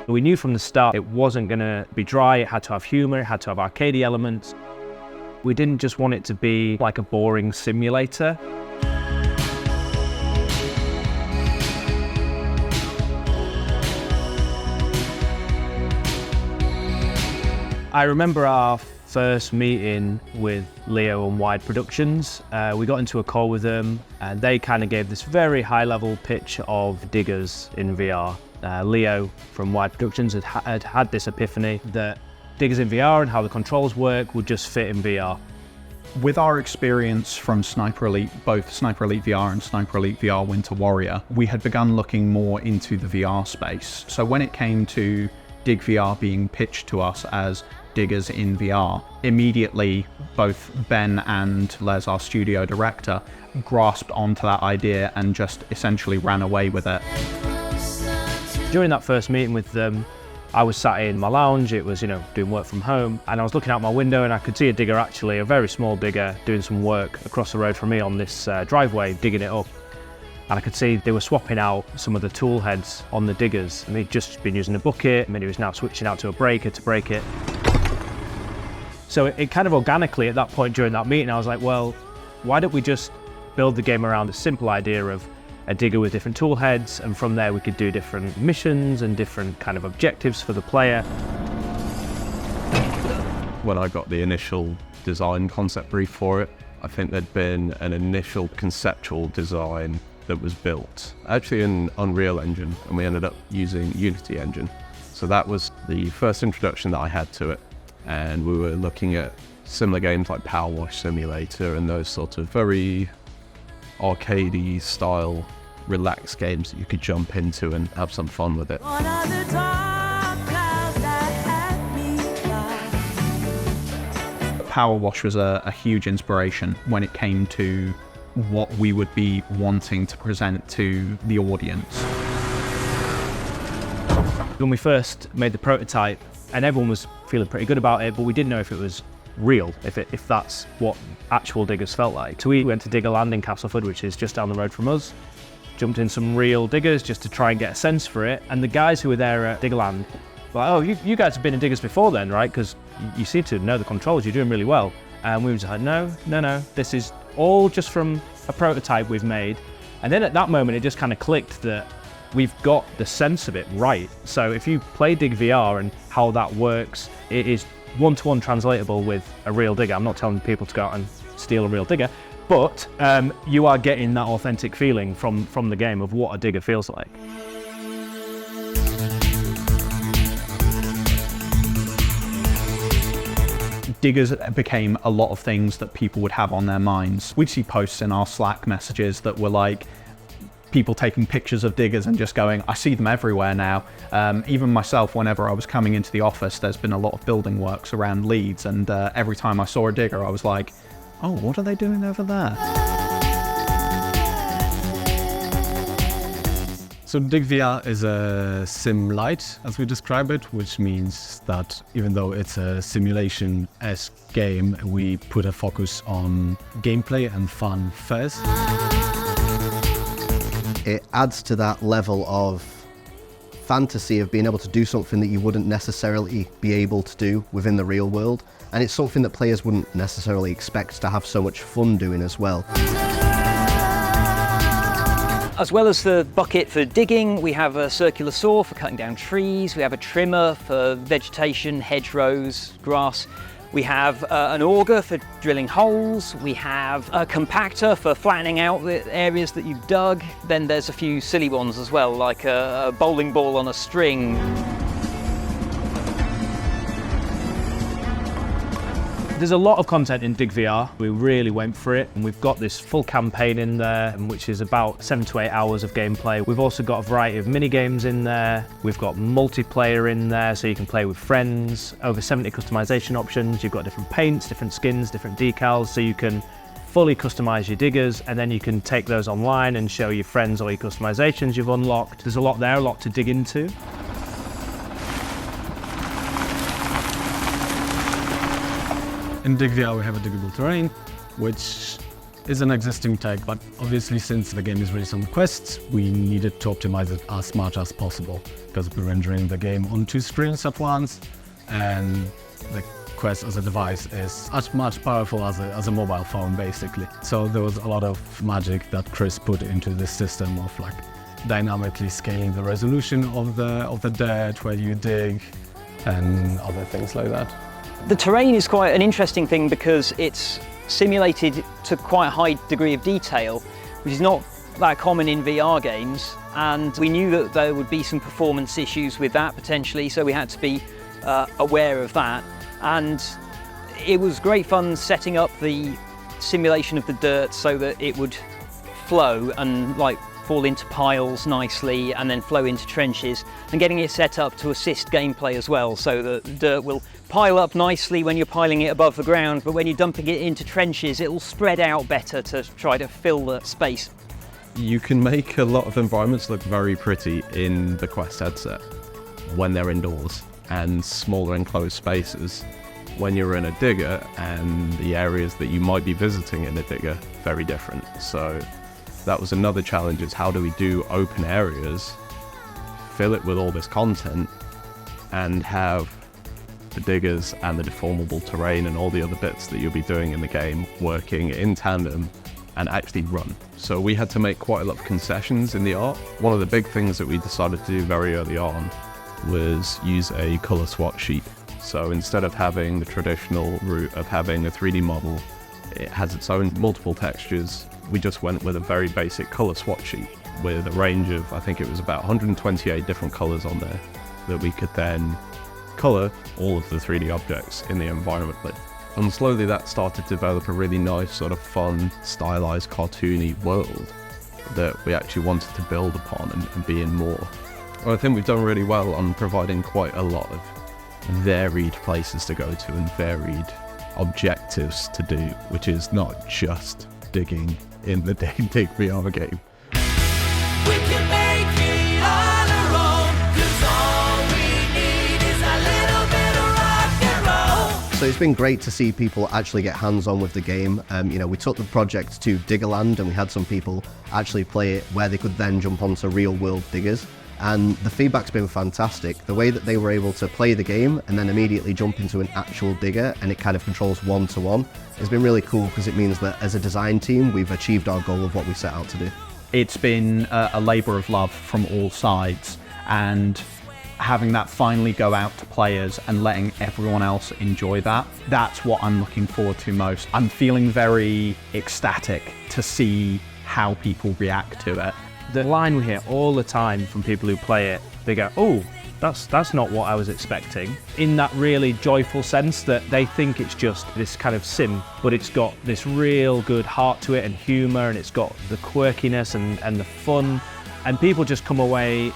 We knew from the start it wasn't going to be dry, it had to have humour, it had to have arcadey elements. We didn't just want it to be like a boring simulator. I remember our first meeting with Leo and Wide Productions. We got into a call with them and they kind of gave this very high level pitch of diggers in VR. Leo from Wide Productions had this epiphany that diggers in VR and how the controls work would just fit in VR. With our experience from Sniper Elite, both Sniper Elite VR and Sniper Elite VR Winter Warrior, we had begun looking more into the VR space. So when it came to Dig VR being pitched to us as diggers in VR, immediately both Ben and Les, our studio director, grasped onto that idea and just essentially ran away with it. During that first meeting with them, I was sat in my lounge, it was, doing work from home, and I was looking out my window and I could see a digger, actually, a very small digger, doing some work across the road from me on this driveway, digging it up. And I could see they were swapping out some of the tool heads on the diggers, and they'd just been using a bucket, and then he was now switching out to a breaker to break it. So it kind of organically at that point during that meeting, I was like, well, why don't we just build the game around the simple idea of a digger with different tool heads, and from there we could do different missions and different kind of objectives for the player. When I got the initial design concept brief for it, I think there'd been an initial conceptual design that was built, actually in Unreal Engine, and we ended up using Unity Engine. So that was the first introduction that I had to it. And we were looking at similar games like Power Wash Simulator and those sort of very arcadey style, relaxed games that you could jump into and have some fun with it. Power Wash was a huge inspiration when it came to what we would be wanting to present to the audience. When we first made the prototype, and everyone was feeling pretty good about it, but we didn't know if it was real, if that's what actual diggers felt like. So we went to Diggerland in Castleford, which is just down the road from us, jumped in some real diggers just to try and get a sense for it. And the guys who were there at Diggerland were like, oh, you guys have been in diggers before then, right? Because you seem to know the controls, you're doing really well. And we were just like, no, this is all just from a prototype we've made. And then at that moment, it just kind of clicked that we've got the sense of it right. So if you play Dig VR and how that works, it is one-to-one translatable with a real digger. I'm not telling people to go out and steal a real digger, but you are getting that authentic feeling from the game of what a digger feels like. Diggers became a lot of things that people would have on their minds. We'd see posts in our Slack messages that were like, people taking pictures of diggers and just going, I see them everywhere now. Even myself, whenever I was coming into the office, there's been a lot of building works around Leeds, and every time I saw a digger, I was like, oh, what are they doing over there? So Dig VR is a sim light, as we describe it, which means that even though it's a simulation-esque game, we put a focus on gameplay and fun first. It adds to that level of fantasy of being able to do something that you wouldn't necessarily be able to do within the real world. And it's something that players wouldn't necessarily expect to have so much fun doing as well. As well as the bucket for digging, we have a circular saw for cutting down trees, we have a trimmer for vegetation, hedgerows, grass. We have an auger for drilling holes, we have a compactor for flattening out the areas that you've dug, then there's a few silly ones as well, like a bowling ball on a string. There's a lot of content in Dig VR. We really went for it, and we've got this full campaign in there, which is about 7 to 8 hours of gameplay. We've also got a variety of mini games in there. We've got multiplayer in there, so you can play with friends. Over 70 customization options. You've got different paints, different skins, different decals, so you can fully customize your diggers, and then you can take those online and show your friends all your customizations you've unlocked. There's a lot there, a lot to dig into. In Dig VR we have a diggable terrain, which is an existing tech, but obviously since the game is released on Quest, we needed to optimize it as much as possible because we're rendering the game on 2 screens at once, and the Quest as a device is as much powerful as a mobile phone basically. So there was a lot of magic that Chris put into this system of like dynamically scaling the resolution of the dirt where you dig and other things like that. The terrain is quite an interesting thing because it's simulated to quite a high degree of detail, which is not that common in VR games, and we knew that there would be some performance issues with that potentially, so we had to be aware of that. And it was great fun setting up the simulation of the dirt so that it would flow and like fall into piles nicely and then flow into trenches, and getting it set up to assist gameplay as well, so that the dirt will pile up nicely when you're piling it above the ground, but when you're dumping it into trenches it will spread out better to try to fill the space. You can make a lot of environments look very pretty in the Quest headset when they're indoors and smaller enclosed spaces. When you're in a digger and the areas that you might be visiting in a digger, very different. So that was another challenge, is how do we do open areas, fill it with all this content, and have the diggers and the deformable terrain and all the other bits that you'll be doing in the game working in tandem and actually run. So we had to make quite a lot of concessions in the art. One of the big things that we decided to do very early on was use a color swatch sheet. So instead of having the traditional route of having a 3D model, it has its own multiple textures. We just went with a very basic color swatch sheet with a range of, I think it was about 128 different colors on there that we could then color all of the 3D objects in the environment with. And slowly that started to develop a really nice sort of fun, stylized, cartoony world that we actually wanted to build upon and be in more. Well, I think we've done really well on providing quite a lot of varied places to go to and varied objectives to do, which is not just digging in the Dig VR game. We can make it on our own, 'cause all we need is a little bit of rock and roll. So it's been great to see people actually get hands-on with the game. We took the project to Diggerland and we had some people actually play it where they could then jump onto real-world diggers. And the feedback's been fantastic. The way that they were able to play the game and then immediately jump into an actual digger and it kind of controls one-to-one has been really cool, because it means that as a design team we've achieved our goal of what we set out to do. It's been a labour of love from all sides, and having that finally go out to players and letting everyone else enjoy that, that's what I'm looking forward to most. I'm feeling very ecstatic to see how people react to it. The line we hear all the time from people who play it, they go, oh, that's not what I was expecting. In that really joyful sense that they think it's just this kind of sim, but it's got this real good heart to it and humour, and it's got the quirkiness and the fun. And people just come away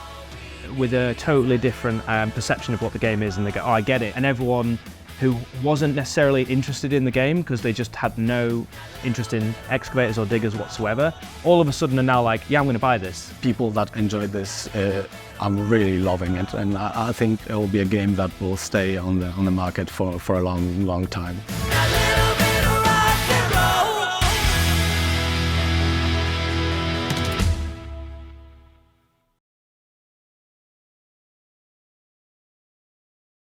with a totally different perception of what the game is, and they go, oh, I get it. And everyone who wasn't necessarily interested in the game because they just had no interest in excavators or diggers whatsoever, all of a sudden are now like, yeah, I'm going to buy this. People that enjoy this, I'm really loving it, and I think it will be a game that will stay on the market for a long time. A little